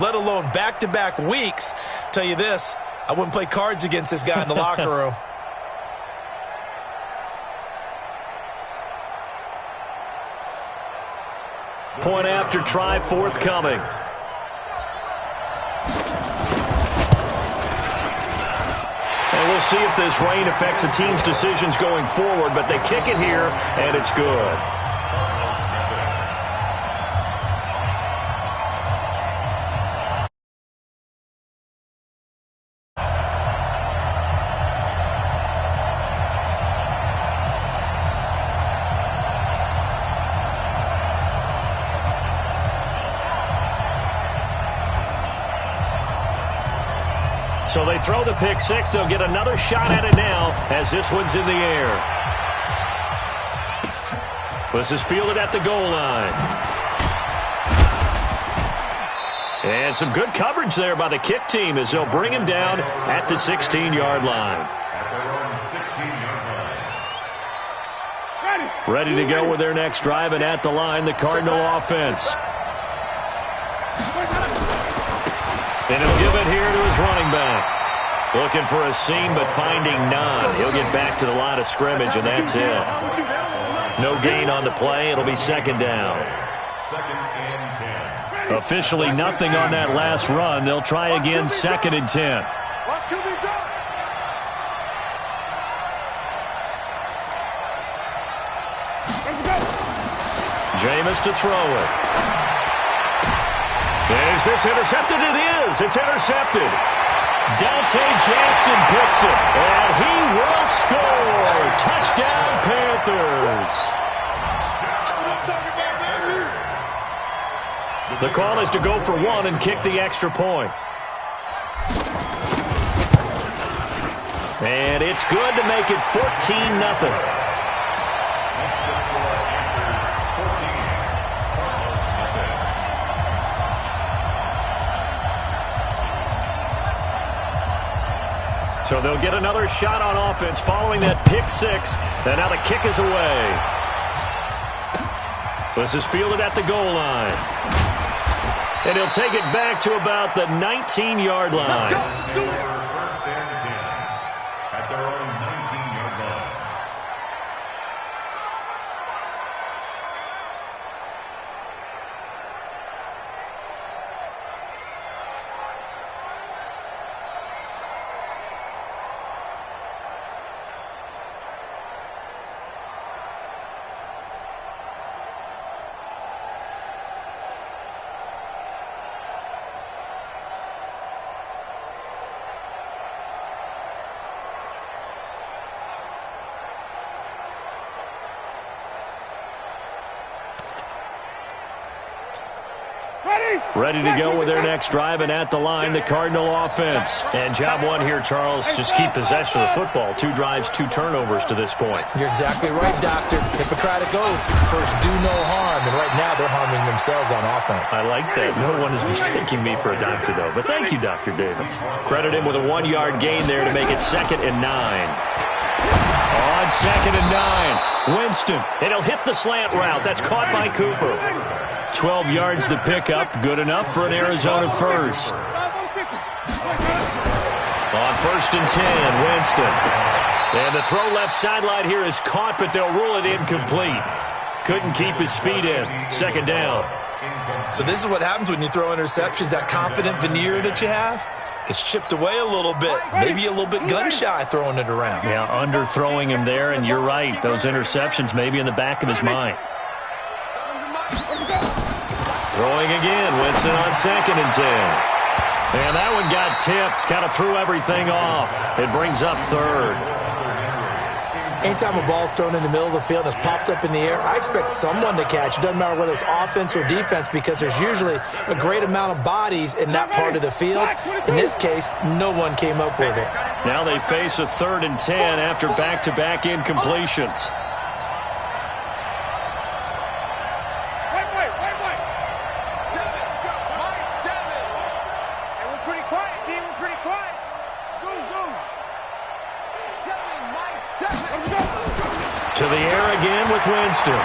let alone back-to-back weeks. Tell you this, I wouldn't play cards against this guy in the locker room. Point after try forthcoming. And we'll see if this rain affects the team's decisions going forward, but they kick it here, and it's good. So they throw the pick six. They'll get another shot at it now as this one's in the air. This is fielded at the goal line. And some good coverage there by the kick team as they'll bring him down at the 16-yard line. Ready to go with their next drive, and at the line, the Cardinal offense. And he'll give it here to his running back. Looking for a seam, but finding none. He'll get back to the line of scrimmage, and that's it. No gain on the play. It'll be second down. Officially nothing on that last run. They'll try again, second and 10. Jameis to throw it. Is this intercepted? It is. It's intercepted. Dante Jackson picks it, and he will score. Touchdown, Panthers. The call is to go for one and kick the extra point. And it's good to make it 14-0. So they'll get another shot on offense following that pick six. And now the kick is away. This is fielded at the goal line. And he'll take it back to about the 19-yard line. First and 10 at their own 19-yard line. Ready to go with their next drive, and at the line, the Cardinal offense. And job one here, Charles, just keep possession of the football. 2 drives, 2 turnovers to this point. You're exactly right, Doctor. Hippocratic oath. First, do no harm. And right now, they're harming themselves on offense. I like that. No one is mistaking me for a doctor, though. But thank you, Dr. Davis. Credit him with a 1-yard gain there to make it 2nd and 9. On 2nd and 9, Winston. And he'll hit the slant route. That's caught by Cooper. 12 yards to pick up. Good enough for an Arizona first. On 1st and 10, Winston. And the throw left sideline here is caught, but they'll rule it incomplete. Couldn't keep his feet in. 2nd down. So this is what happens when you throw interceptions. That confident veneer that you have gets chipped away a little bit. Maybe a little bit gun-shy throwing it around. Yeah, underthrowing him there, and you're right. Those interceptions may be in the back of his mind. Throwing again, Winston on 2nd and 10. And that one got tipped, kind of threw everything off. It brings up 3rd. Anytime a ball's thrown in the middle of the field and it's popped up in the air, I expect someone to catch. It doesn't matter whether it's offense or defense, because there's usually a great amount of bodies in that part of the field. In this case, no one came up with it. Now they face a 3rd and 10 after back-to-back incompletions. To the air again with Winston.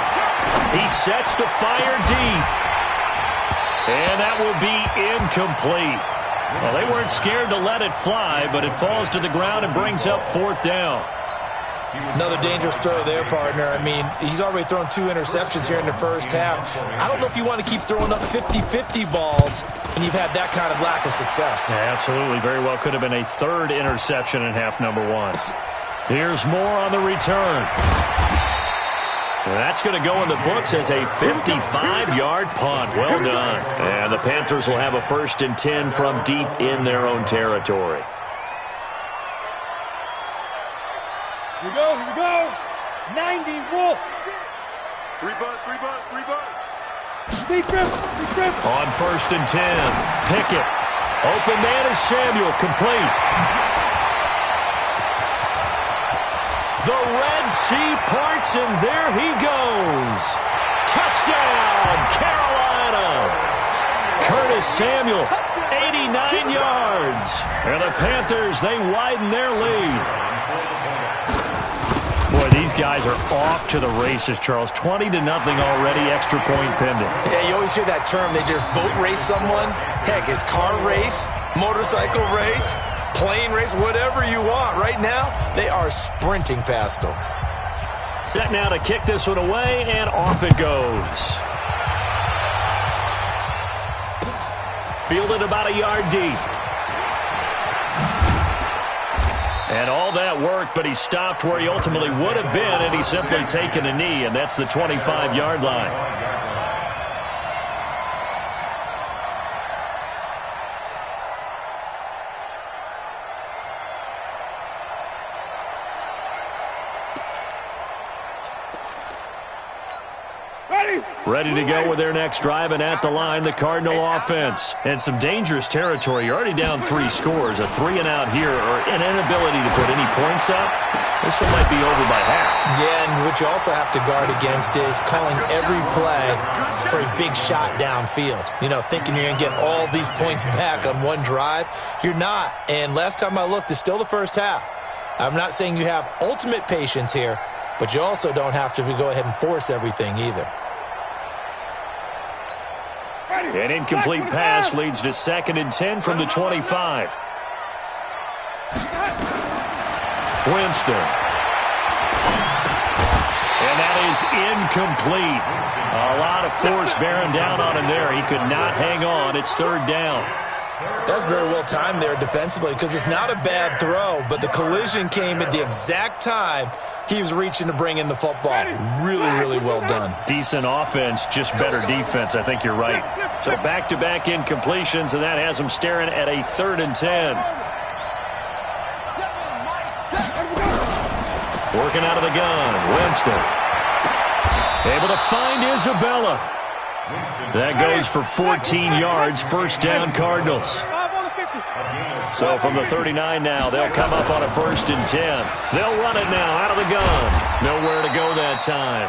He sets to fire deep. And that will be incomplete. Well, they weren't scared to let it fly, but it falls to the ground and brings up 4th down. Another dangerous throw there, partner. I mean, he's already thrown 2 interceptions here in the first half. I don't know if you want to keep throwing up 50-50 balls when you've had that kind of lack of success. Yeah, absolutely. Very well could have been a 3rd interception in half number 1. Here's more on the return. And that's going to go in the books as a 55-yard punt. Well done. And the Panthers will have a 1st and 10 from deep in their own territory. Here we go. 90, Wolf. 3 butt. Defense. On 1st and 10, Pickett. Open man is Samuel, complete. The Red Sea parts, and there he goes. Touchdown, Carolina. Curtis Samuel, 89 yards. And the Panthers, they widen their lead. Boy, these guys are off to the races, Charles. 20-0 already, extra point pending. Yeah, you always hear that term. They just boat race someone. Heck, it's car race, motorcycle race, plane race, whatever you want. Right now, they are sprinting past them. Set now to kick this one away, and off it goes. Fielded about a yard deep. And all that worked, but he stopped where he ultimately would have been, and he's simply taken a knee, and that's the 25-yard line. Ready to go with their next drive, and at the line, the Cardinal offense. And some dangerous territory. You're already down 3 scores. A 3-and-out here, or an inability to put any points up. This one might be over by half. Yeah, and what you also have to guard against is calling every play for a big shot downfield. You know, thinking you're going to get all these points back on one drive. You're not. And last time I looked, it's still the first half. I'm not saying you have ultimate patience here, but you also don't have to go ahead and force everything either. An incomplete pass leads to 2nd and 10 from the 25. Winston. And that is incomplete. A lot of force bearing down on him there. He could not hang on. It's 3rd down. That's very well timed there defensively, because it's not a bad throw, but the collision came at the exact time he was reaching to bring in the football. Really, really well done. Decent offense, just better defense. I think you're right. So back-to-back incompletions, and that has him staring at a 3rd and 10. Working out of the gun, Winston. Able to find Isabella. That goes for 14 yards, 1st down Cardinals. So from the 39 now, they'll come up on a 1st and 10. They'll run it now out of the gun. Nowhere to go that time.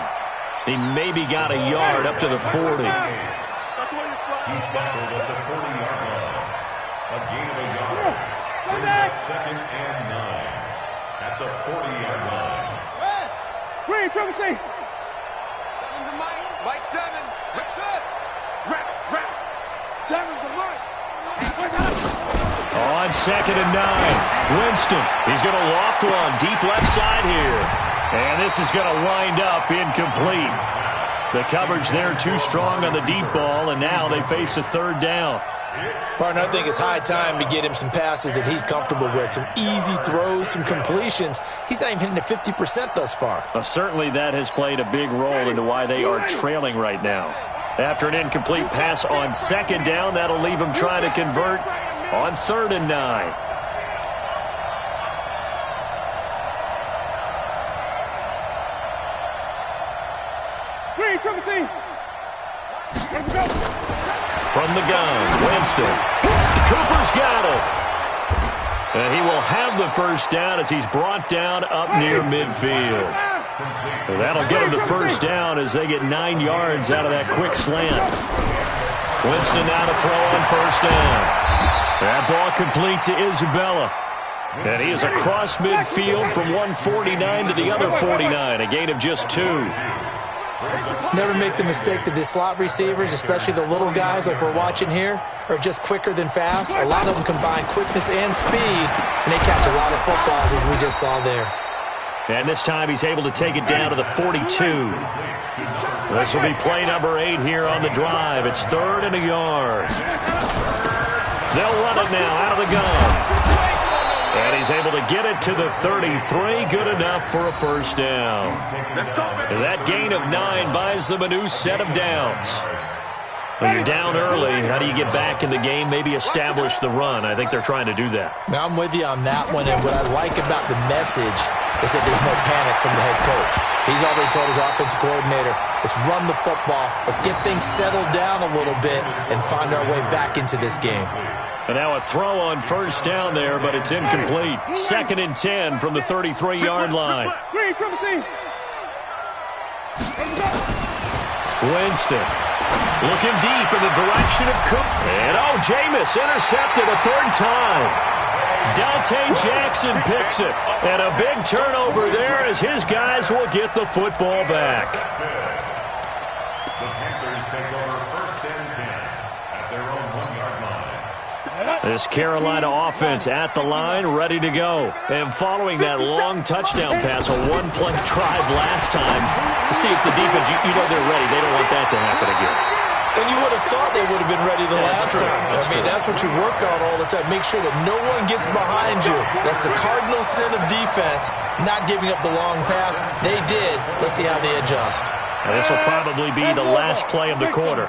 He maybe got a yard up to the 40. He's tackled at the 40-yard line. A gain of a yard. Brings up 2nd and 9 at the 40-yard line. Green, Timothy. Mike 7. Rick set. Rap. 7's the Mike. On 2nd and 9, Winston. He's going to loft one deep left side here. And this is going to wind up incomplete. The coverage there too strong on the deep ball, and now they face a 3rd down. Partner, I think it's high time to get him some passes that he's comfortable with. Some easy throws, some completions. He's not even hitting the 50% thus far. Certainly that has played a big role into why they are trailing right now. After an incomplete pass on 2nd down, that'll leave him trying to convert on 3rd and 9. Green, Timothy. From the gun, Winston. Cooper's got it. And he will have the 1st down as he's brought down up near midfield. Well, that'll get him to 1st down as they get 9 yards out of that quick slant. Winston now to throw on 1st down. That ball complete to Isabella. And he is across midfield from 149 to the other 49, a gain of just 2. Never make the mistake that the slot receivers, especially the little guys like we're watching here, are just quicker than fast. A lot of them combine quickness and speed, and they catch a lot of footballs, as we just saw there. And this time he's able to take it down to the 42. This will be play number 8 here on the drive. It's 3rd and a yard. They'll run it now out of the gun. And he's able to get it to the 33. Good enough for a first down. That gain of 9 buys them a new set of downs. When you're down early, how do you get back in the game, maybe establish the run? I think they're trying to do that. Now, I'm with you on that one, and what I like about the message is that there's no panic from the head coach. He's already told his offensive coordinator, let's run the football, let's get things settled down a little bit and find our way back into this game. And now a throw on first down there, but it's incomplete. 2nd and 10 from the 33-yard line. Winston looking deep in the direction of Cook. And, Jameis intercepted a 3rd time. Dante Jackson picks it. And a big turnover there as his guys will get the football back. The Panthers take over 1st and 10 at their own 1-yard line. This Carolina offense at the line, ready to go. And following that long touchdown pass, a one-play drive last time, see if the defense, you know they're ready. They don't want that to happen again. And you would have thought they would have been ready the last time. That's what you work on all the time. Make sure that no one gets behind you. That's the cardinal sin of defense, not giving up the long pass. They did. Let's see how they adjust. And this will probably be the last play of the quarter.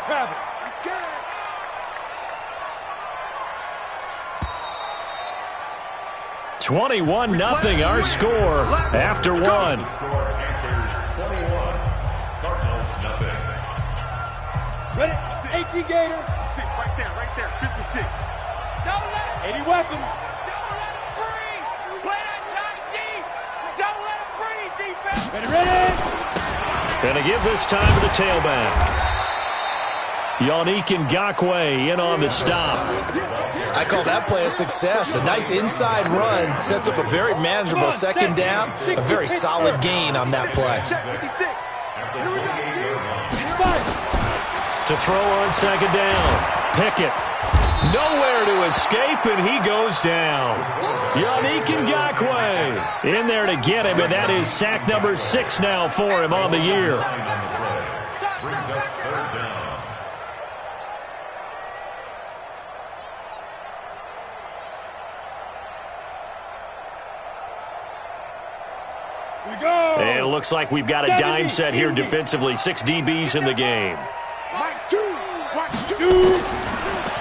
21-0 our score after 1. Panthers 21, Cardinals nothing. Ready? 18 Gator. 6, right there, 56. 80 weapon. Don't let him breathe. Play that Johnny D. Don't let him breathe, defense. Ready? Gonna give this time to the tailback. Yannick Ngakoue in on the stop. I call that play a success. A nice inside run sets up a very manageable 2nd down. A very solid gain on that play. To throw on 2nd down. Pickett. Nowhere to escape, and he goes down. Yannick Ngakoue in there to get him, and that is sack number 6 now for him on the year. Brings up 3rd down. And it looks like we've got a dime set here defensively. 6 DBs in the game.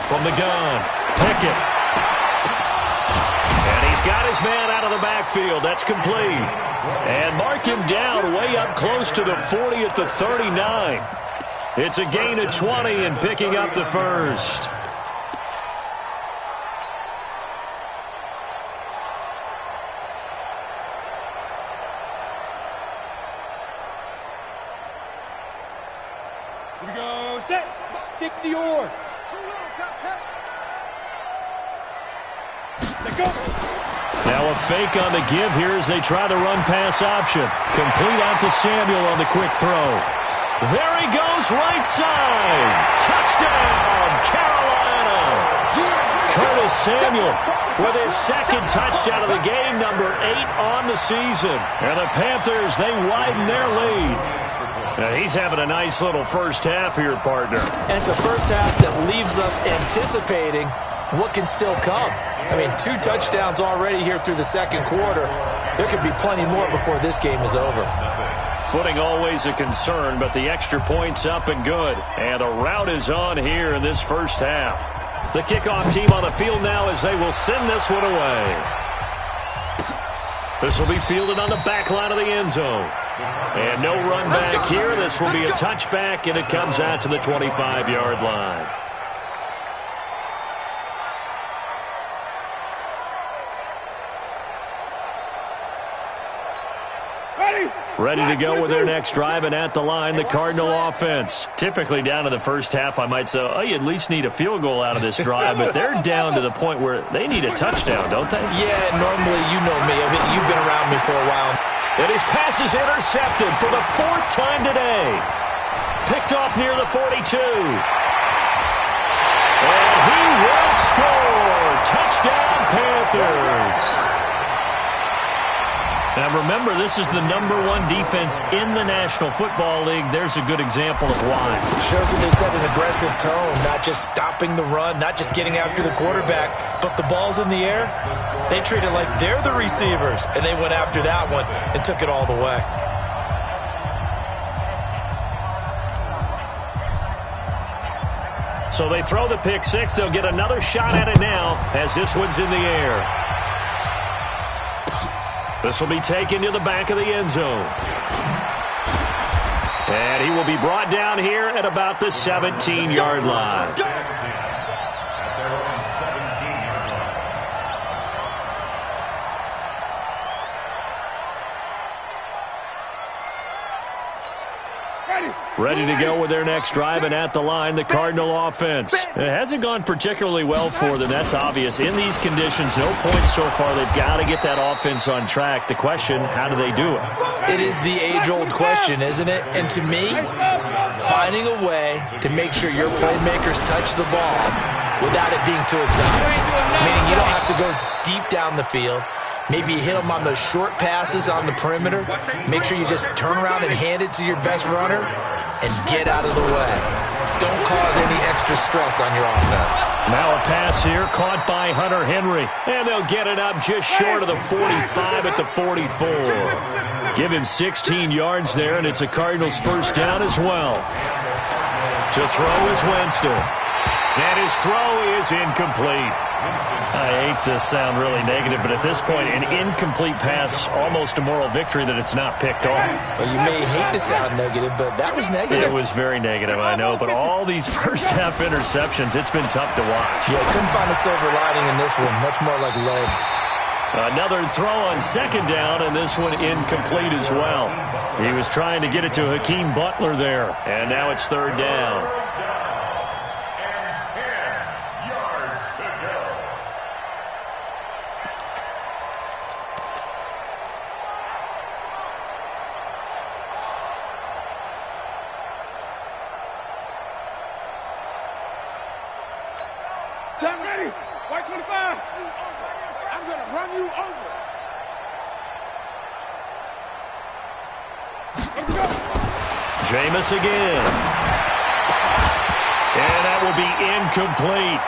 From the gun, Pickett. And he's got his man out of the backfield. That's complete. And mark him down way up close to the 40 at the 39. It's a gain of 20 and picking up the first. Here we go. Set. 60 or. Let go. Now a fake on the give here as they try the run-pass option. Complete out to Samuel on the quick throw. There he goes, right side. Touchdown, Carolina. Curtis Samuel with his 2nd touchdown of the game, number 8 on the season. And the Panthers, they widen their lead. Now he's having a nice little first half here, partner. And it's a first half that leaves us anticipating what can still come. I mean, 2 touchdowns already here through the 2nd quarter. There could be plenty more before this game is over. Footing always a concern, but the extra point's up and good. And a rout is on here in this first half. The kickoff team on the field now as they will send this one away. This will be fielded on the back line of the end zone. And no run back here. This will be a touchback, and it comes out to the 25-yard line. Ready to go with their next drive, and at the line, the Cardinal offense. Typically down to the first half, I might say, oh, you at least need a field goal out of this drive, but they're down to the point where they need a touchdown, don't they? Yeah, normally, you know me. I mean, you've been around me for a while. And his pass is intercepted for the 4th time today. Picked off near the 42. And he will score. Touchdown, Panthers. Now remember, this is the #1 defense in the National Football League. There's a good example of why. Shows that they set an aggressive tone, not just stopping the run, not just getting after the quarterback, but the ball's in the air. They treat it like they're the receivers, and they went after that one and took it all the way. So they throw the pick six. They'll get another shot at it now as this one's in the air. This will be taken to the back of the end zone. And he will be brought down here at about the 17-yard line. At their own 17-yard line. Ready to go with their next drive, and at the line, the Cardinal offense. It hasn't gone particularly well for them. That's obvious. In these conditions, no points so far. They've got to get that offense on track. The question, how do they do it? It is the age-old question, isn't it? And to me, finding a way to make sure your playmakers touch the ball without it being too exotic. Meaning you don't have to go deep down the field. Maybe you hit them on those short passes on the perimeter. Make sure you just turn around and hand it to your best runner and get out of the way. Don't cause any extra stress on your offense. Now a pass here caught by Hunter Henry. And they'll get it up just short of the 45 at the 44. Give him 16 yards there, and it's a Cardinals first down as well. To throw is Winston. And his throw is incomplete. I hate to sound really negative, but at this point, an incomplete pass, almost a moral victory that it's not picked off. Well, you may hate to sound negative, but that was negative. It was very negative, I know, but all these first-half interceptions, it's been tough to watch. Yeah, couldn't find a silver lining in this one, much more like leg. Another throw on second down, and this one incomplete as well. He was trying to get it to Hakeem Butler there, and now it's third down. Time ready. White 25. I'm going to run you over. Let's go. Jameis again. And that will be incomplete.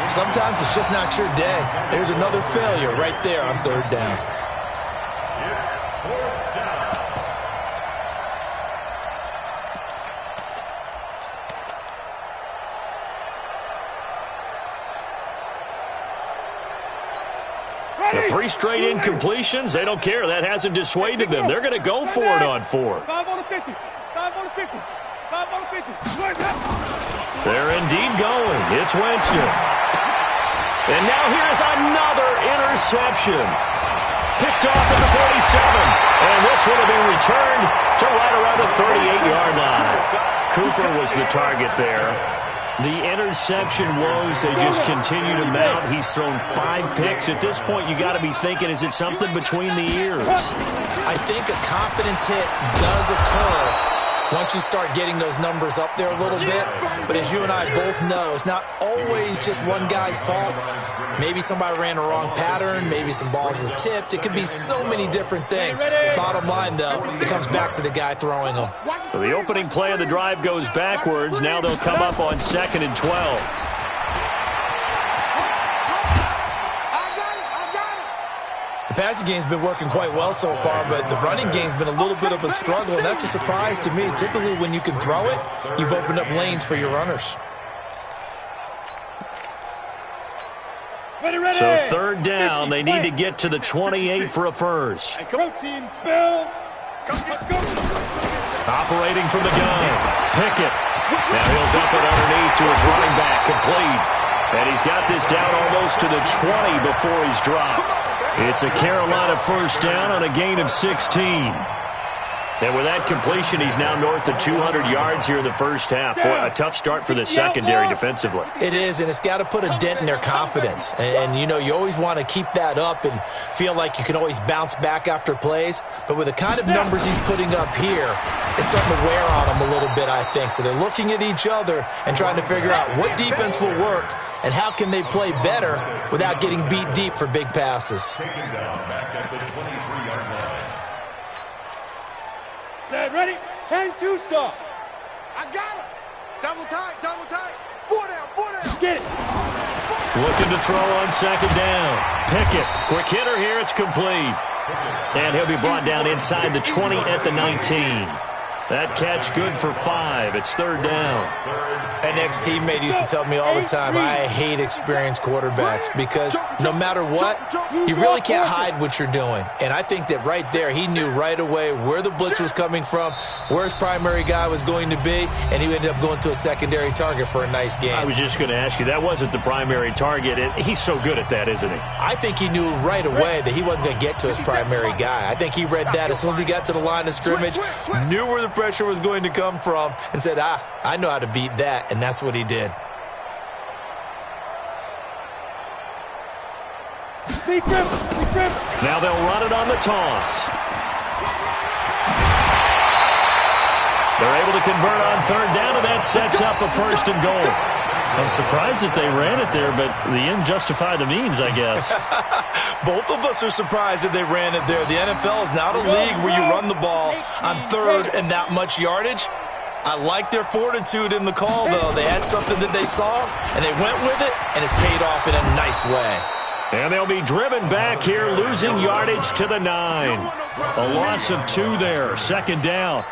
Sometimes it's just not your day. There's another failure right there on third down. It's fourth down. The 3 straight incompletions, they don't care. That hasn't dissuaded them. They're going to go for it on 4th. 5 on the 50. 5 on the 50. 5 on the 50. They're indeed going. It's Winston. And now here's another interception. Picked off at the 47. And this would have been returned to right around the 38-yard line. Cooper was the target there. The interception woes, they just continue to mount. He's thrown 5 picks. At this point, you got to be thinking, is it something between the ears? I think a confidence hit does occur once you start getting those numbers up there a little bit. But as you and I both know, it's not always just one guy's fault. Maybe somebody ran a wrong pattern. Maybe some balls were tipped. It could be so many different things. Bottom line, though, it comes back to the guy throwing them. So the opening play of the drive goes backwards. Now they'll come up on 2nd and 12. The passing game's been working quite well so far, but the running game's been a little bit of a struggle, and that's a surprise to me. Typically, when you can throw it, you've opened up lanes for your runners. So third down, they need to get to the 28 for a first. Protein spill. Operating from the gun, Pickett. Now he'll dump it underneath to his running back, complete. And he's got this down almost to the 20 before he's dropped. It's a Carolina first down on a gain of 16. And with that completion, he's now north of 200 yards here in the first half. Boy, a tough start for the secondary defensively. It is, and it's got to put a dent in their confidence. And, you know, you always want to keep that up and feel like you can always bounce back after plays. But with the kind of numbers he's putting up here, it's starting to wear on them a little bit, I think. So they're looking at each other and trying to figure out what defense will work and how can they play better without getting beat deep for big passes. Taken down back at the 23-yard line. Set, ready? 10-2 stop. I got him. Double tight, double tight. 4 down, 4 down. Get it. Looking to throw on second down. Pickett, quick hitter here, it's complete. And he'll be brought down inside the 20 at the 19. That catch good for 5. It's third down. An ex-teammate used to tell me all the time, I hate experienced quarterbacks because no matter what, you really can't hide what you're doing. And I think that right there, he knew right away where the blitz was coming from, where his primary guy was going to be, and he ended up going to a secondary target for a nice game. I was just going to ask you, that wasn't the primary target. He's so good at that, isn't he? I think he knew right away that he wasn't going to get to his primary guy. I think he read that as soon as he got to the line of scrimmage, knew where the pressure was going to come from, and said, I know how to beat that, and that's what he did. Now they'll run it on the toss. They're able to convert on third down, and that sets up a first and goal. I'm surprised that they ran it there, but the end justified the means, I guess. Both of us are surprised that they ran it there. The NFL is now a league where you run the ball on third and that much yardage. I like their fortitude in the call, though. They had something that they saw, and they went with it, and it's paid off in a nice way. And they'll be driven back here, losing yardage to the 9. A loss of 2 there, second down.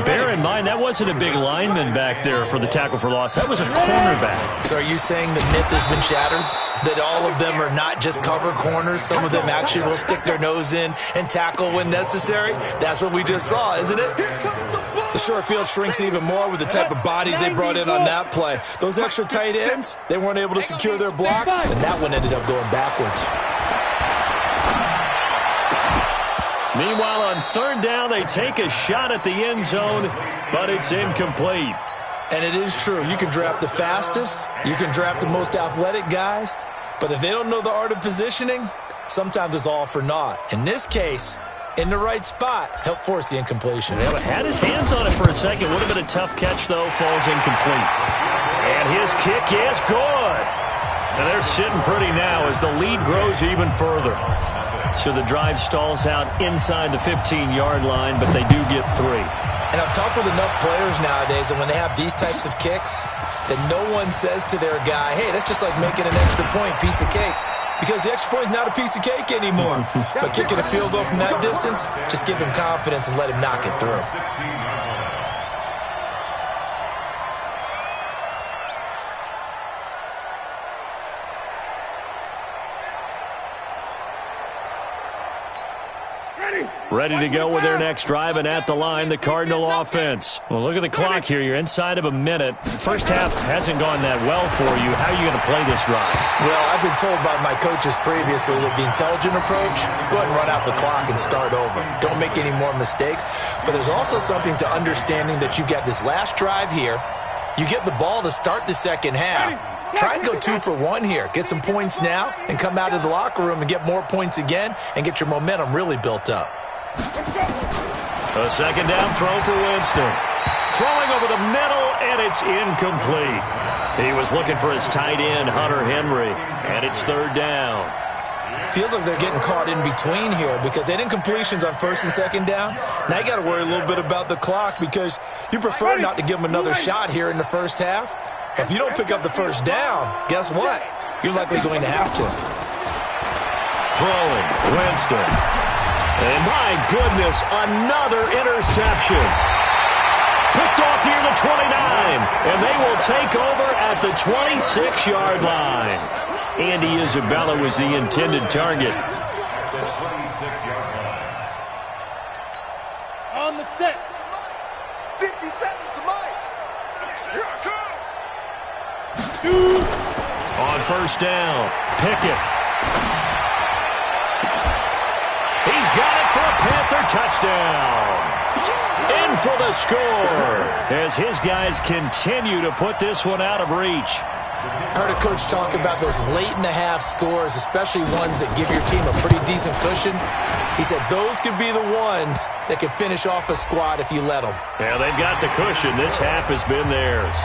Bear in mind, that wasn't a big lineman back there for the tackle for loss. That was a cornerback. So are you saying the myth has been shattered? That all of them are not just cover corners? Some of them actually will stick their nose in and tackle when necessary? That's what we just saw, isn't it? The short field shrinks even more with the type of bodies they brought in on that play. Those extra tight ends, they weren't able to secure their blocks, and that one ended up going backwards. Meanwhile, on third down, they take a shot at the end zone, but it's incomplete. And it is true. You can draft the fastest. You can draft the most athletic guys. But if they don't know the art of positioning, sometimes it's all for naught. In this case, in the right spot, helped force the incompletion. Yeah, but had his hands on it for a second. Would have been a tough catch, though. Falls incomplete. And his kick is good. And they're sitting pretty now as the lead grows even further. So the drive stalls out inside the 15-yard line, but they do get 3. And I've talked with enough players nowadays, and when they have these types of kicks, that no one says to their guy, hey, that's just like making an extra point, piece of cake. Because the extra point is not a piece of cake anymore. But kicking a field goal from that distance, just give him confidence and let him knock it through. Ready to go with their next drive, and at the line, the Cardinal offense. Well, look at the clock here. You're inside of a minute. First half hasn't gone that well for you. How are you going to play this drive? Well, I've been told by my coaches previously that the intelligent approach, go ahead and run out the clock and start over. Don't make any more mistakes. But there's also something to understanding that you get this last drive here. You get the ball to start the second half. Try and go 2 for 1 here. Get some points now and come out of the locker room and get more points again and get your momentum really built up. A second down throw for Winston. Throwing over the middle, and it's incomplete. He was looking for his tight end, Hunter Henry, and it's third down. Feels like they're getting caught in between here because they didn't completions on first and second down. Now you got to worry a little bit about the clock because you prefer not to give them another shot here in the first half. If you don't pick up the first down, guess what? You're likely going to have to. Throwing, Winston. And my goodness, another interception. Picked off near the 29, and they will take over at the 26-yard line. Andy Isabella was the intended target. The 26-yard line. On the set. 50 seconds to Mike. Here I come. Shoot. On first down, Pickett. He's got it for a Panther touchdown. In for the score as his guys continue to put this one out of reach. I heard a coach talk about those late-in-the-half scores, especially ones that give your team a pretty decent cushion. He said those could be the ones that could finish off a squad if you let them. Yeah, they've got the cushion. This half has been theirs.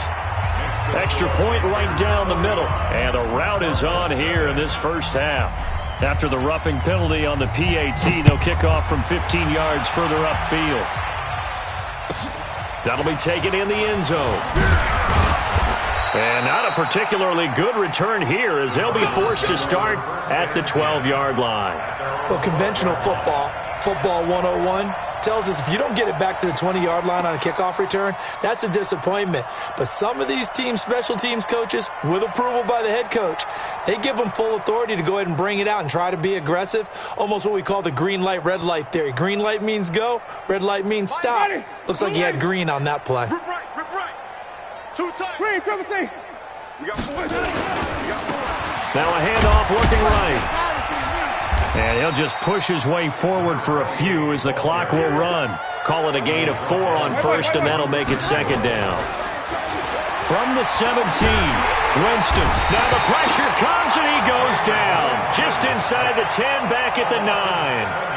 Extra point right down the middle. And a rout is on here in this first half. After the roughing penalty on the PAT, they'll kick off from 15 yards further upfield. That'll be taken in the end zone. And not a particularly good return here as they'll be forced to start at the 12-yard line. Well, conventional football 101, tells us if you don't get it back to the 20-yard line on a kickoff return, that's a disappointment. But some of these teams, special teams coaches, with approval by the head coach, they give them full authority to go ahead and bring it out and try to be aggressive, almost what we call the green light, red light theory. Green light means go, red light means stop. Looks like he had green on that play. Rip right. 2 times. Green, triple T. We got 4. Now a handoff looking right. And he'll just push his way forward for a few as the clock will run. Call it a gain of 4 on first, and that'll make it second down. From the 17, Winston. Now the pressure comes, and he goes down. Just inside the 10, back at the 9.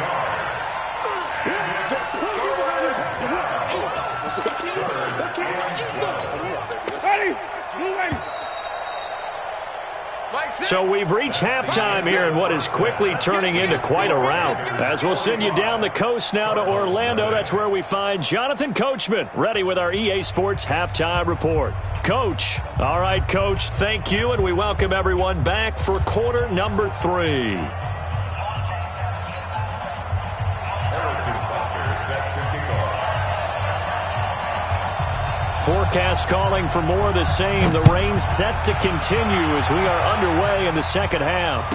So we've reached halftime here in what is quickly turning into quite a rout. As we'll send you down the coast now to Orlando, that's where we find Jonathan Coachman, ready with our EA Sports Halftime Report. Coach. All right, Coach, thank you, and we welcome everyone back for quarter number 3. Forecast calling for more of the same. The rain set to continue as we are underway in the second half.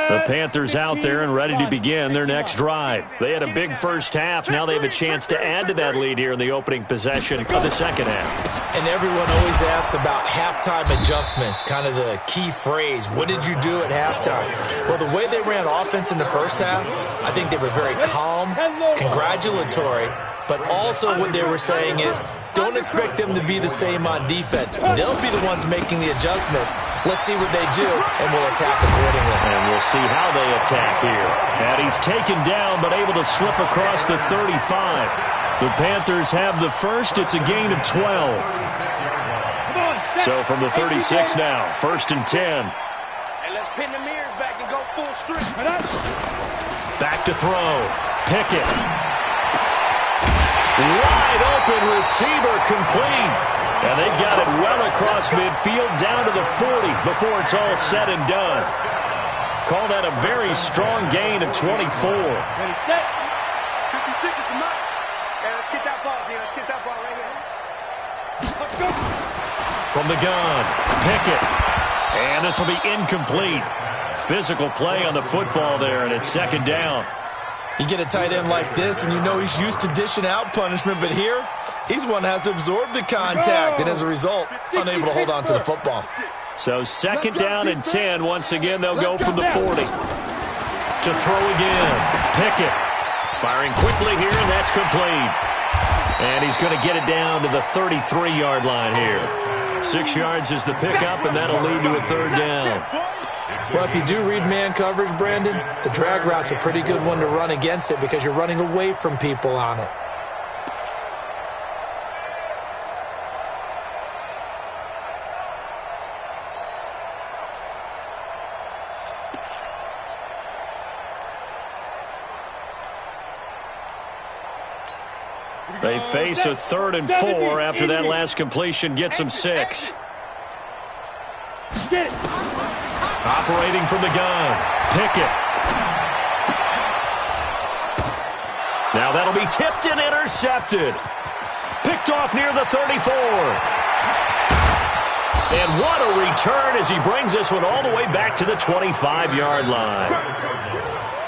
The Panthers out there and ready to begin their next drive. They had a big first half. Now they have a chance to add to that lead here in the opening possession of the second half. And everyone always asks about halftime adjustments, kind of the key phrase. What did you do at halftime? Well, the way they ran offense in the first half, I think they were very calm, congratulatory, but also what they were saying is don't expect them to be the same on defense. They'll be the ones making the adjustments. Let's see what they do, and we'll attack accordingly. And we'll see how they attack here. And he's taken down, but able to slip across the 35. The Panthers have the first. It's a gain of 12. So from the 36 now, 1st and 10. Hey, let's pin the mirrors back and go full strip. Back to throw. Pickett. Wide open receiver complete. And they've got it well across midfield down to the 40 before it's all said and done. Call that a very strong gain of 24. Ready, set. 56 is the mark. Hey, let's get that ball, man. Let's get that ball right here. Let's go. From the gun, Pickett. And this will be incomplete. Physical play on the football there, and it's second down. You get a tight end like this, and you know he's used to dishing out punishment, but here, he's one that has to absorb the contact, and as a result, unable to hold on to the football. So second down and 10. Once again, they'll go from the 40. To throw again, Pickett. Firing quickly here, and that's complete. And he's going to get it down to the 33-yard line here. 6 yards is the pickup, and that'll lead to a third down. Well, if you do read man coverage, Brandon, the drag route's a pretty good one to run against it because you're running away from people on it. They face a 3rd and 4 after that last completion gets them 6. Get it. Operating from the gun, Pickett. Now that'll be tipped and intercepted. Picked off near the 34. And what a return as he brings this one all the way back to the 25-yard line.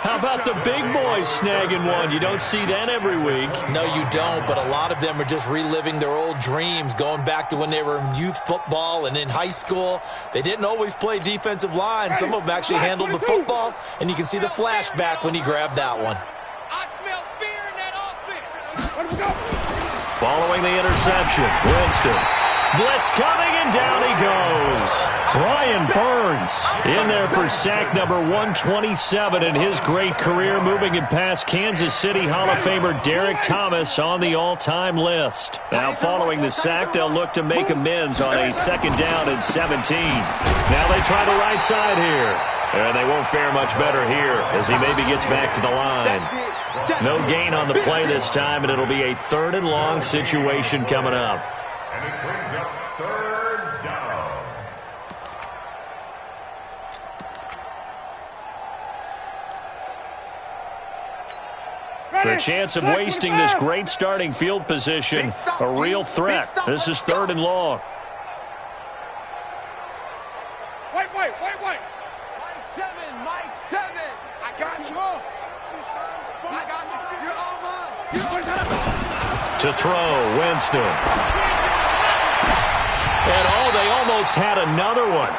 How about the big boys snagging one? You don't see that every week. No, you don't, but a lot of them are just reliving their old dreams, going back to when they were in youth football and in high school. They didn't always play defensive line. Some of them actually handled the football, and you can see the flashback when he grabbed that one. I smell fear in that offense. Following the interception, Winston. Blitz coming, and down he goes. Brian Burns in there for sack number 127 in his great career, moving it past Kansas City Hall of Famer Derek Thomas on the all-time list. Now following the sack, they'll look to make amends on a 2nd down and 17. Now they try the right side here. And they won't fare much better here as he maybe gets back to the line. No gain on the play this time, and it'll be a 3rd and long situation coming up. And it brings up 3rd down. The chance of wasting this great starting field position, a real threat. This is 3rd and long. Wait. Mike 7, Mike 7. I got you. I got you. You're all mine. To throw, Winston. And they almost had another one.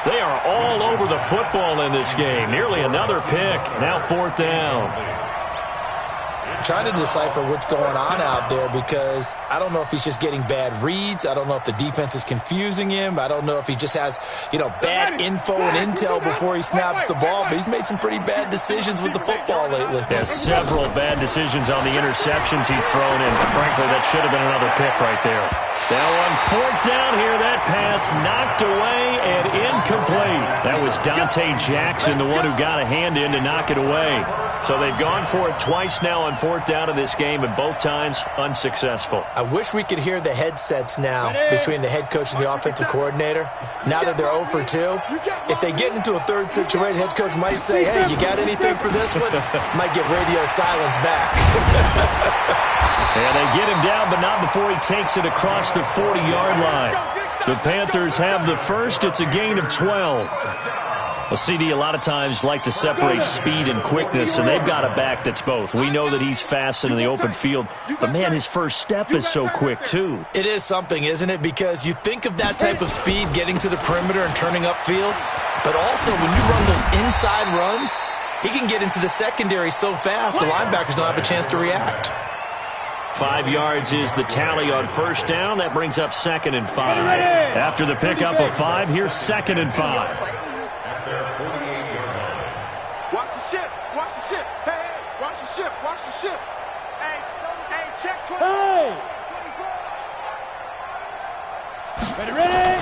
They are all over the football in this game. Nearly another pick. Now 4th down. Trying to decipher what's going on out there because I don't know if he's just getting bad reads. I don't know if the defense is confusing him. I don't know if he just has, bad info and intel before he snaps the ball. But he's made some pretty bad decisions with the football lately. Yeah, several bad decisions on the interceptions he's thrown in. Frankly, that should have been another pick right there. Now on 4th down here, that pass knocked away and incomplete. That was Dante Jackson, the one who got a hand in to knock it away. So they've gone for it twice now on 4th down in this game, and both times unsuccessful. I wish we could hear the headsets now between the head coach and the offensive coordinator. Now that they're 0 for 2, if they get into a 3rd situation, head coach might say, hey, you got anything for this one? Might get radio silence back. And they get him down, but not before he takes it across the 40-yard line. The Panthers have the first. It's a gain of 12. Well, CD, a lot of times like to separate speed and quickness, and they've got a back that's both. We know that he's fast in the open field, but, man, his first step is so quick, too. It is something, isn't it? Because you think of that type of speed getting to the perimeter and turning upfield, but also when you run those inside runs, he can get into the secondary so fast the linebackers don't have a chance to react. 5 yards is the tally on 1st down. That brings up 2nd and 5. After the pickup of 5, here's 2nd and 5. Watch the ship. Watch the ship. Hey, watch the ship. Watch the ship. Hey, check 20. Hey! Ready?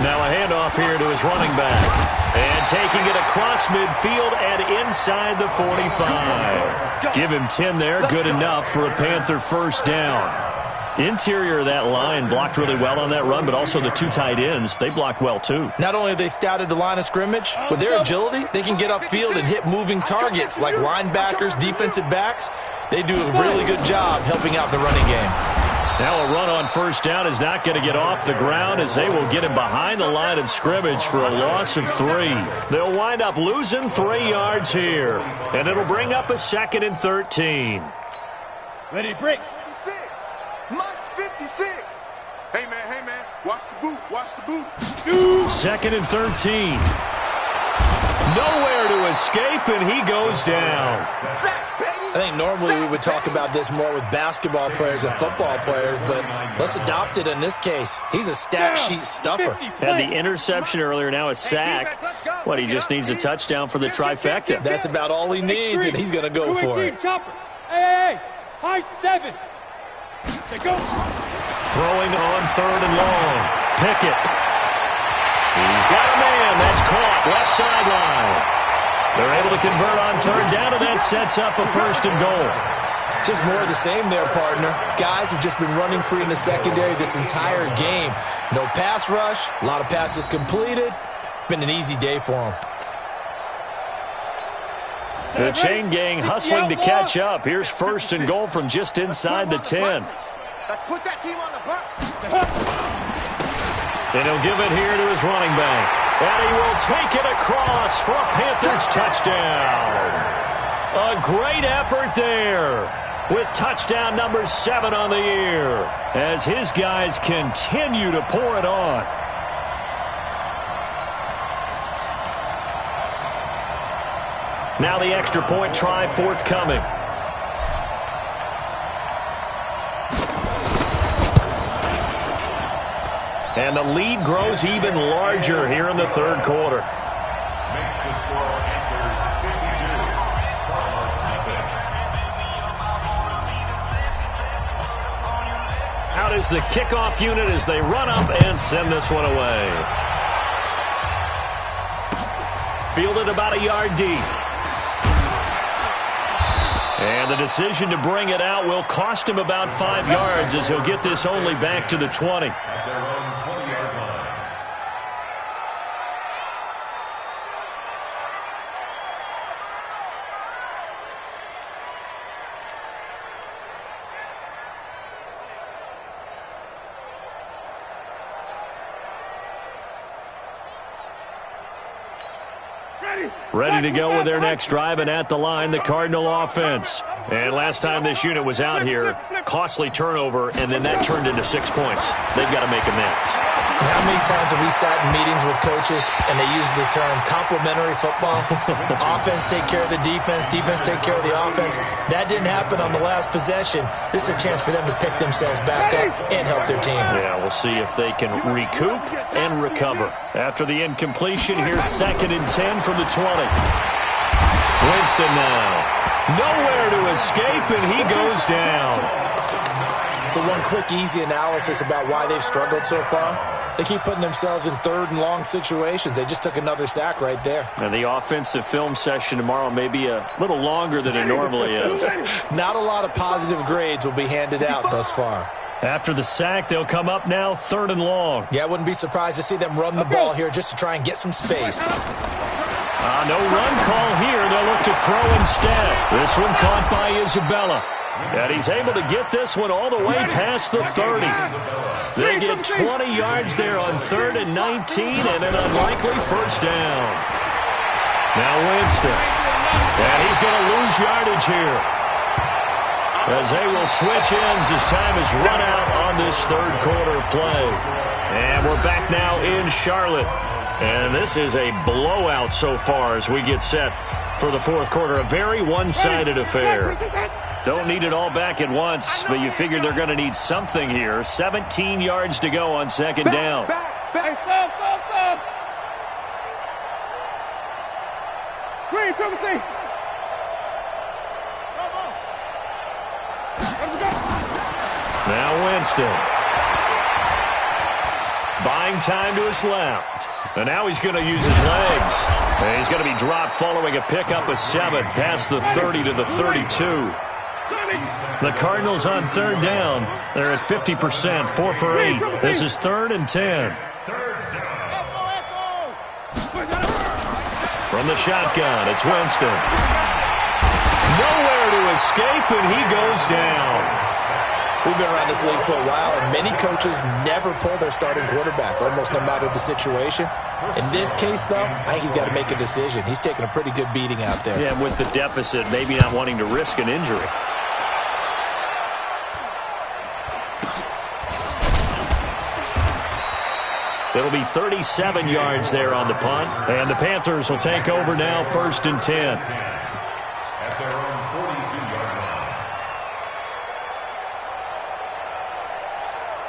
Now a handoff here to his running back. And taking it across midfield and inside the 45. Give him 10 there. Good enough for a Panther 1st down. Interior of that line blocked really well on that run, but also the 2 tight ends, they blocked well too. Not only have they scouted the line of scrimmage, with their agility, they can get upfield and hit moving targets like linebackers, defensive backs. They do a really good job helping out the running game. Now a run on 1st down is not going to get off the ground as they will get him behind the line of scrimmage for a loss of 3. They'll wind up losing 3 yards here, and it'll bring up a 2nd and 13. Ready, break. 56. Mike's 56. Hey, man. Watch the boot. Watch the boot. 2nd and 13. Nowhere to escape, and he goes down. Sack, baby. I think normally we would talk about this more with basketball players and football players, but let's adopt it in this case. He's a stat sheet stuffer. Had the interception earlier, now a sack. What, he just needs a touchdown for the trifecta. That's about all he needs, and he's going to go for it. Hey, high 7. Say go. Throwing on 3rd and long. Pickett. He's got a man. That's caught. Left sideline. They're able to convert on 3rd down, and that sets up a 1st and goal. Just more of the same there, partner. Guys have just been running free in the secondary this entire game. No pass rush, a lot of passes completed. Been an easy day for them. The chain gang hustling to catch up. Here's 1st and goal from just inside the 10. Let's put that team on the bus. And he'll give it here to his running back. And he will take it across for a Panthers touchdown. A great effort there with touchdown number 7 on the year as his guys continue to pour it on. Now the extra point try forthcoming. And the lead grows even larger here in the third quarter. Makes the score Panthers 52. Carlos nothing. Out is the kickoff unit as they run up and send this one away. Fielded about a yard deep. And the decision to bring it out will cost him about 5 yards as he'll get this only back to the 20. At their own 20-yard line. Ready to go with their next drive, and at the line, the Cardinal offense. And last time this unit was out here, costly turnover, and then that turned into 6 points. They've got to make amends. How many times have we sat in meetings with coaches and they use the term complementary football? Offense take care of the defense, defense take care of the offense. That didn't happen on the last possession. This is a chance for them to pick themselves back up and help their team. Yeah, we'll see if they can recoup and recover. After the incompletion, here's 2nd and 10 from the 20. Winston now. Nowhere to escape, and he goes down. So one quick, easy analysis about why they've struggled so far. They keep putting themselves in 3rd and long situations. They just took another sack right there. And the offensive film session tomorrow may be a little longer than it normally is. Not a lot of positive grades will be handed out thus far. After the sack, they'll come up now 3rd and long. Yeah, I wouldn't be surprised to see them run the ball here just to try and get some space. No run call here. They'll look to throw instead. This one caught by Isabella. And he's able to get this one all the way past the 30. They get 20 yards there on 3rd and 19 and an unlikely first down. Now Winston. And he's going to lose yardage here, as they will switch ends as time is run out on this third quarter of play. And we're back now in Charlotte. And this is a blowout so far as we get set for the fourth quarter. A very one-sided affair. Don't need it all back at once, but you figure they're going to need something here. 17 yards to go on 2nd down. Stop. Green, Timothy. Now Winston. Buying time to his left. And now he's going to use his legs. And he's going to be dropped following a pickup of 7 past the 30 to the 32. The Cardinals on 3rd down. They're at 50%, 4 for 8. This is 3rd and 10. From the shotgun, it's Winston. Nowhere to escape, and he goes down. We've been around this league for a while, and many coaches never pull their starting quarterback, almost no matter the situation. In this case, though, I think he's got to make a decision. He's taking a pretty good beating out there. Yeah, with the deficit, maybe not wanting to risk an injury. It'll be 37 yards there on the punt, and the Panthers will take over now 1st and 10. At their own 42-yard line.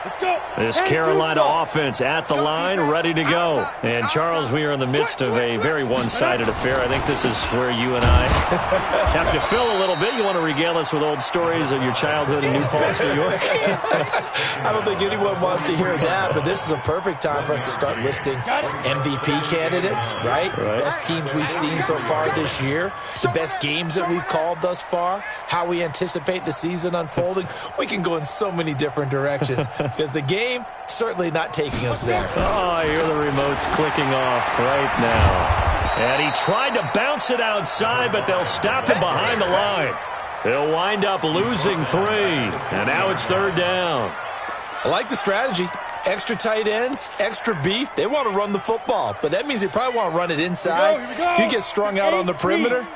Let's go. This Carolina offense at the line, ready to go. And, Charles, we are in the midst of a very one-sided affair. I think this is where you and I have to fill a little bit. You want to regale us with old stories of your childhood in New Paltz, New York? I don't think anyone wants to hear that, but this is a perfect time for us to start listing MVP candidates, right? Best teams we've seen so far this year, the best games that we've called thus far, how we anticipate the season unfolding. We can go in so many different directions because the game certainly not taking us there. Oh, I hear the remotes clicking off right now. And he tried to bounce it outside, but they'll stop him behind the line. He'll wind up losing 3, and now it's 3rd down. I like the strategy. Extra tight ends, extra beef, they want to run the football. But that means they probably want to run it inside. Here we go. If you get strung out on the perimeter,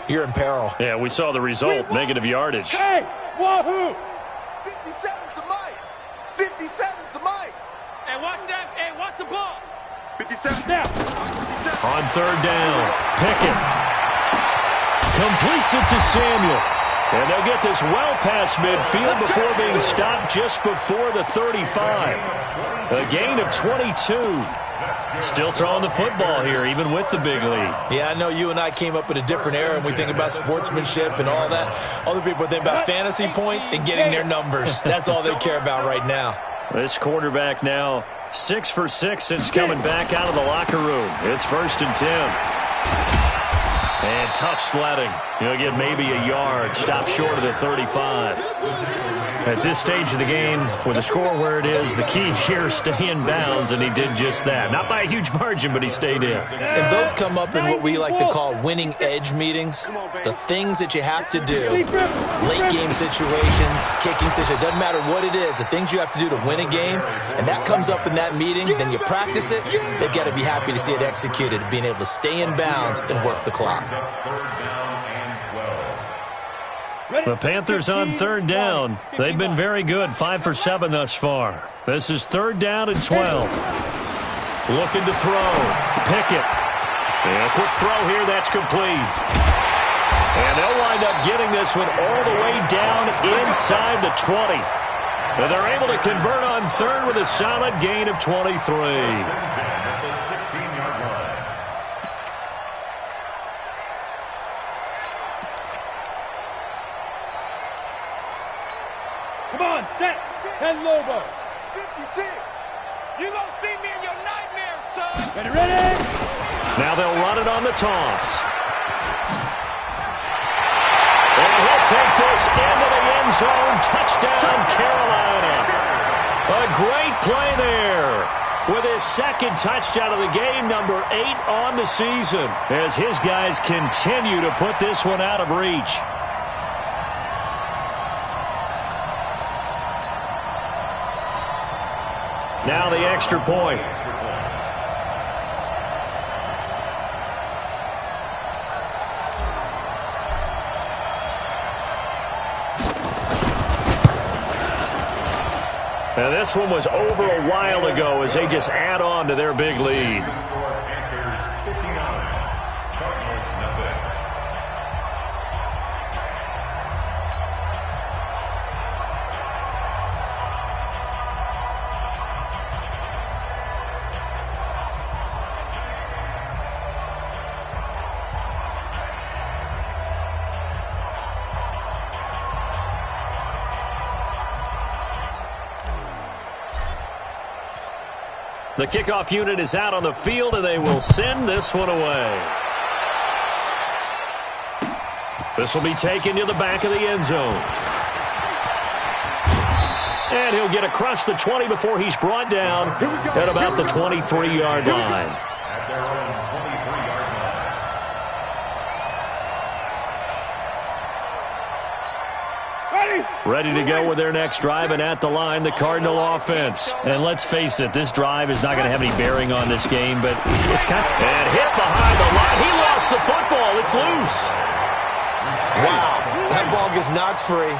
you're in peril. Yeah, we saw the result, negative yardage. Hey, wahoo! 57's the mic. 57's the mic. Hey, watch that. Hey, watch the ball. 57. Now. On third down, Pickett completes it to Samuel. And they'll get this well past midfield before being stopped just before the 35. A gain of 22. Still throwing the football here, even with the big lead. Yeah, I know you and I came up in a different era, and we think about sportsmanship and all that. Other people think about fantasy points and getting their numbers. That's all they care about right now. This quarterback now 6 for 6 since coming back out of the locker room. It's 1st and 10. And tough sledding. He'll get maybe a yard. Stop short of the 35. At this stage of the game, with the score where it is, the key here, stay in bounds, and he did just that. Not by a huge margin, but he stayed in. And those come up in what we like to call winning edge meetings. The things that you have to do, late game situations, kicking situations, doesn't matter what it is, the things you have to do to win a game, and that comes up in that meeting, then you practice it, they've got to be happy to see it executed, being able to stay in bounds and work the clock. The Panthers on third down. They've been very good, 5 for 7 thus far. This is 3rd down and 12. Looking to throw. Pickett. And a quick throw here, that's complete. And they'll wind up getting this one all the way down inside the 20. And they're able to convert on third with a solid gain of 23. Come on, set. 10 Lobo. 56. You gonna see me in your nightmares, son. Ready? Now they'll run it on the toss. And he'll take this into the end zone. Touchdown, Carolina. A great play there. With his 2nd touchdown of the game, number 8 on the season, as his guys continue to put this one out of reach. Now the extra point. And this one was over a while ago as they just add on to their big lead. The kickoff unit is out on the field, and they will send this one away. This will be taken to the back of the end zone. And he'll get across the 20 before he's brought down at about the 23-yard line. At their own 23-yard line. Ready to go with their next drive, and at the line, the Cardinal offense. And let's face it, this drive is not going to have any bearing on this game, but it's kind of... And hit behind the line. He lost the football. It's loose. Wow, that ball gets knocked free,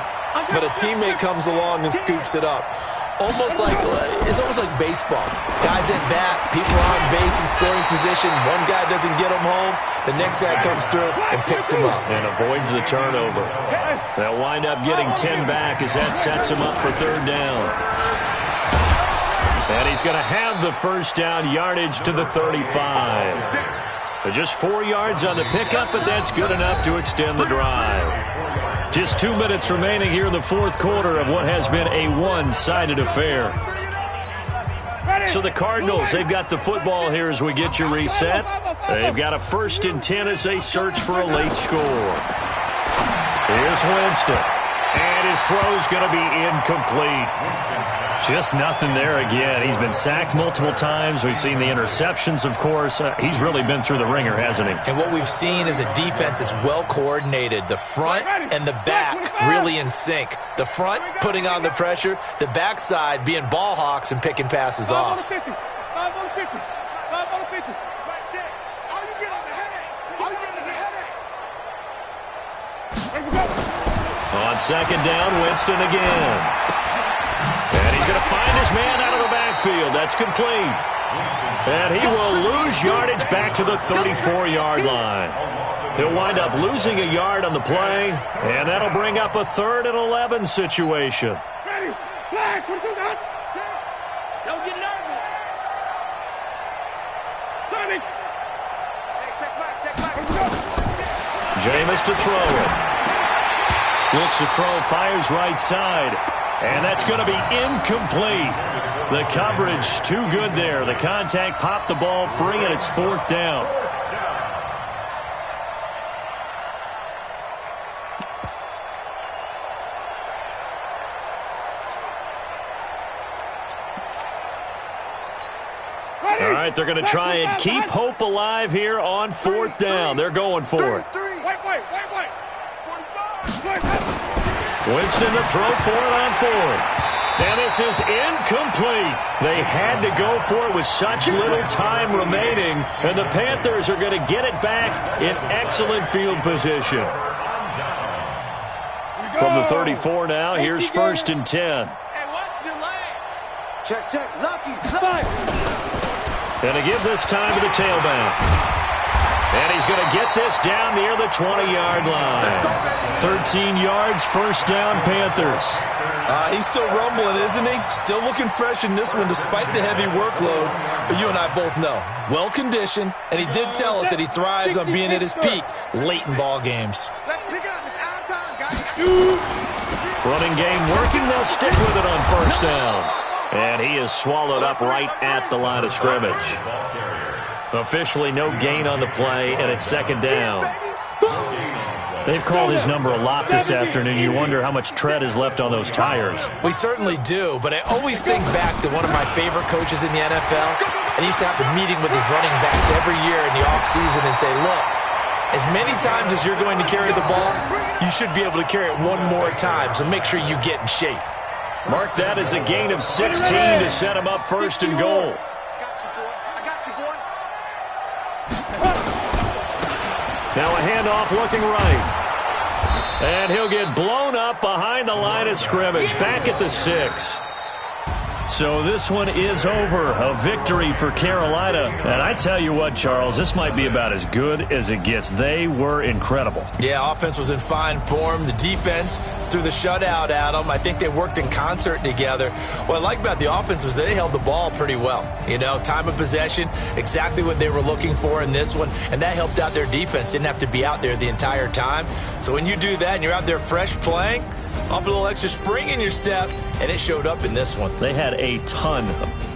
but a teammate comes along and scoops it up. It's almost like baseball. Guys at bat, people are on base in scoring position. One guy doesn't get him home. The next guy comes through and picks him up. And avoids the turnover. They'll wind up getting 10 back as that sets him up for 3rd down. And he's going to have the 1st down yardage to the 35. Just 4 yards on the pickup, but that's good enough to extend the drive. Just 2 minutes remaining here in the 4th quarter of what has been a one-sided affair. So the Cardinals, they've got the football here as we get you reset. They've got a 1st and 10 as they search for a late score. Here's Winston. And his throw's going to be incomplete. Just nothing there again. He's been sacked multiple times. We've seen the interceptions, of course. He's really been through the ringer, hasn't he? And what we've seen is a defense that's well coordinated. The front and the back really in sync. The front putting on the pressure, the backside being ball hawks and picking passes off. 5 on 50. 5 on 50. All you get is a headache. All you get is a headache. On second down, Winston again. And he's going to find his man out of the backfield. That's complete. And he will lose yardage back to the 34-yard line. He'll wind up losing a yard on the play, and that'll bring up a 3rd and 11 situation. Ready. Flag. What is that? Don't get nervous. Signing. Hey, check back, check back. Jameis to throw it. Looks to throw, fires right side. And that's going to be incomplete. The coverage too good there. The contact popped the ball free, and it's 4th down. All right, they're going to try and keep hope alive here on 4th down. They're going for it. White. 45. Winston to throw for it on 4th. And this is incomplete. They had to go for it with such little time remaining. And the Panthers are going to get it back in excellent field position. From the 34 now, here's 1st and 10. Hey, watch the lane. Check. Lucky. And to give this time to the tailback. And he's going to get this down near the 20-yard line. 13 yards, 1st down, Panthers. He's still rumbling, isn't he? Still looking fresh in this one despite the heavy workload. But you and I both know, well-conditioned, and he did tell us that he thrives on being at his peak late in ball games. Let's pick it up. It's our time, guys. Running game working. They'll stick with it on 1st down. And he is swallowed up right at the line of scrimmage. Officially no gain on the play, and it's 2nd down. They've called his number a lot this afternoon. You wonder how much tread is left on those tires. We certainly do, but I always think back to one of my favorite coaches in the NFL, and he used to have a meeting with his running backs every year in the offseason and say, look, as many times as you're going to carry the ball, you should be able to carry it one more time, so make sure you get in shape. Mark that as a gain of 16 to set him up 1st and goal. Now a handoff looking right. And he'll get blown up behind the line of scrimmage. Back at the 6. So this one is over. A victory for Carolina. And I tell you what, Charles, this might be about as good as it gets. They were incredible. Yeah, offense was in fine form. The defense threw the shutout at them. I think they worked in concert together. What I like about the offense was they held the ball pretty well. You know, time of possession, exactly what they were looking for in this one. And that helped out their defense. Didn't have to be out there the entire time. So when you do that and you're out there fresh playing, up a little extra spring in your step, and it showed up in this one. They had a ton of